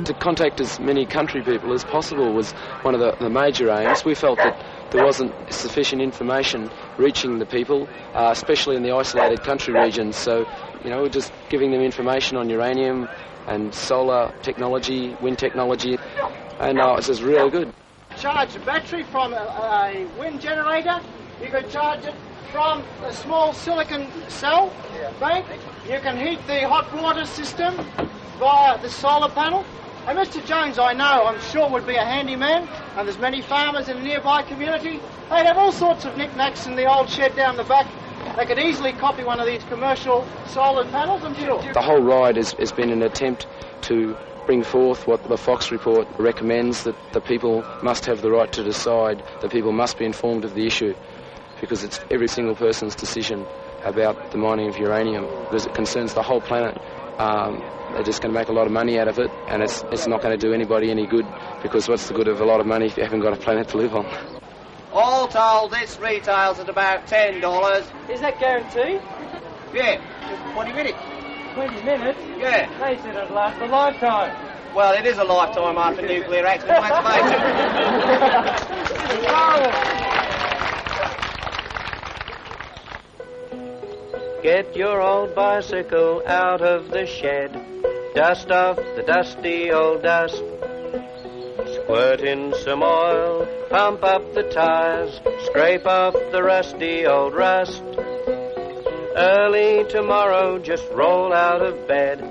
To contact as many country people as possible was one of the major aims. We felt that there wasn't sufficient information reaching the people, especially in the isolated country regions. So, we're just giving them information on uranium and solar technology, wind technology, and it's just really good. Charge a battery from a wind generator. You can charge it from a small silicon cell bank. You can heat the hot water system via the solar panel. And Mr. Jones, I know, I'm sure, would be a handy man, and there's many farmers in the nearby community. They'd have all sorts of knickknacks in the old shed down the back. They could easily copy one of these commercial solar panels, I'm sure. The whole ride has been an attempt to bring forth what the Fox report recommends, that the people must have the right to decide, the people must be informed of the issue, because it's every single person's decision about the mining of uranium, because it concerns the whole planet. They're just going to make a lot of money out of it, and it's not going to do anybody any good, because what's the good of a lot of money if you haven't got a planet to live on? All told, this retails at about $10. Is that guaranteed? Yeah, 20 minutes. 20 minutes? Yeah. They said it'd last a lifetime. Well, it is a lifetime after nuclear accident, let's face it. Get your old bicycle out of the shed. Dust off the dusty old dust. Squirt in some oil, pump up the tires, scrape off the rusty old rust. Early tomorrow, just roll out of bed.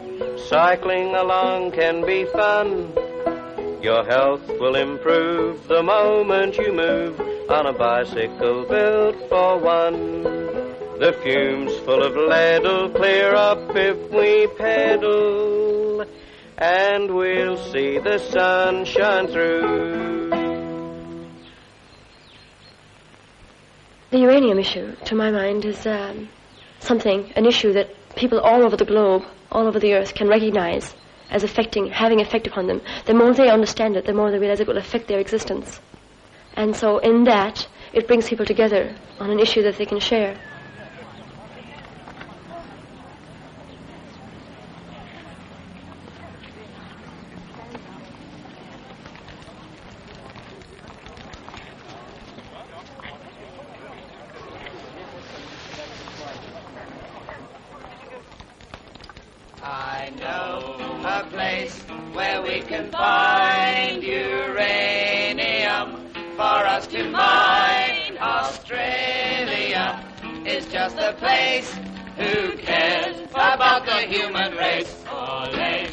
Cycling along can be fun. Your health will improve the moment you move on a bicycle built for one. The fumes full of lead'll clear up if we pedal, and we'll see the sun shine through. The uranium issue, to my mind, is an issue that people all over the globe, all over the earth, can recognize as having effect upon them. The more they understand it, the more they realize it will affect their existence. And so in that, it brings people together on an issue that they can share. I know a place where we can find uranium for us to mine. Australia is just the place. Who cares about the human race?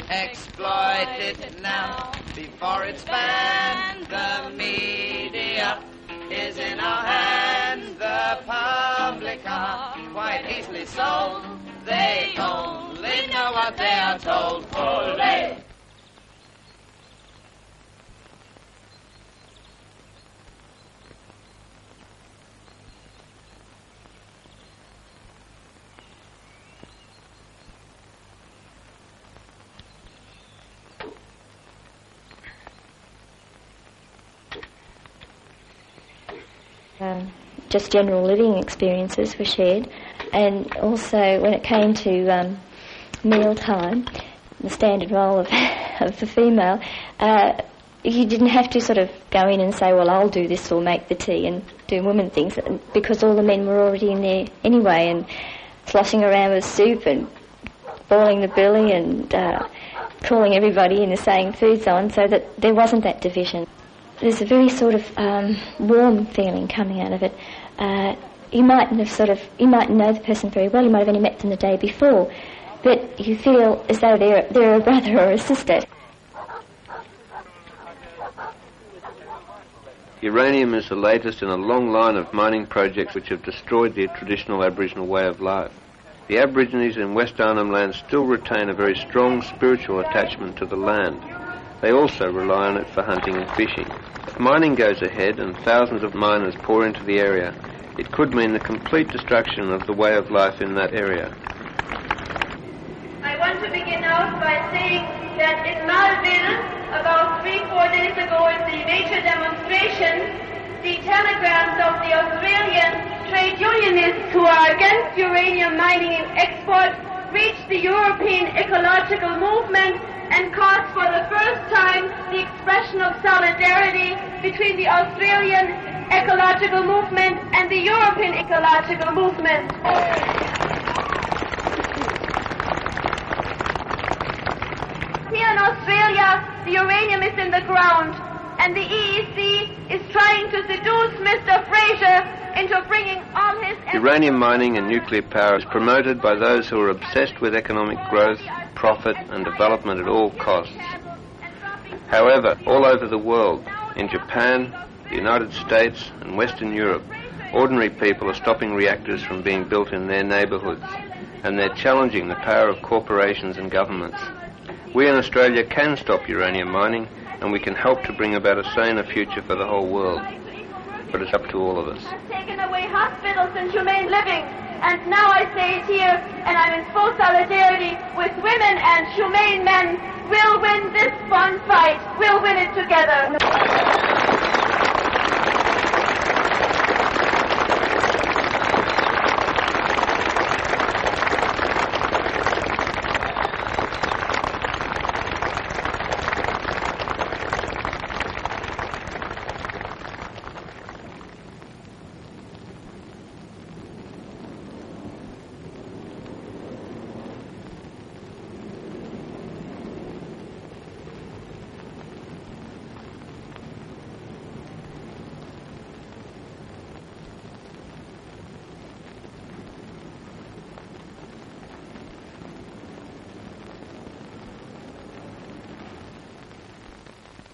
Exploit it now before it's banned. The media is in our hands. The public are quite easily sold. They only know what they are told. Olé! Just general living experiences were shared, and also when it came to meal time, the standard role of the female, you didn't have to sort of go in and say, well, I'll do this or make the tea and do women things, because all the men were already in there anyway and sloshing around with soup and boiling the billy and calling everybody in and saying food's on, so that there wasn't that division. There's a very sort of warm feeling coming out of it. You mightn't know the person very well, you might have only met them the day before, but you feel as though they're a brother or a sister. Uranium is the latest in a long line of mining projects which have destroyed the traditional Aboriginal way of life. The Aborigines in West Arnhem Land still retain a very strong spiritual attachment to the land. They also rely on it for hunting and fishing. If mining goes ahead and thousands of miners pour into the area, it could mean the complete destruction of the way of life in that area. I want to begin out by saying that in Melbourne, about 3-4 days ago at the major demonstration, the telegrams of the Australian trade unionists who are against uranium mining and export reached the European ecological movement and caused for the first time the expression of solidarity between the Australian ecological movement and the European ecological movement. Here in Australia, the uranium is in the ground, and the EEC is trying to seduce Mr. Fraser into bringing all his... Uranium mining and nuclear power is promoted by those who are obsessed with economic growth, profit and development at all costs. However, all over the world, in Japan, the United States and Western Europe, ordinary people are stopping reactors from being built in their neighbourhoods, and they're challenging the power of corporations and governments. We in Australia can stop uranium mining, and we can help to bring about a saner future for the whole world. But it's up to all of us. Taken away hospitals and humane living, and now I say it here, and I'm in full solidarity with women and humane men. We'll win this fun fight. We'll win it together.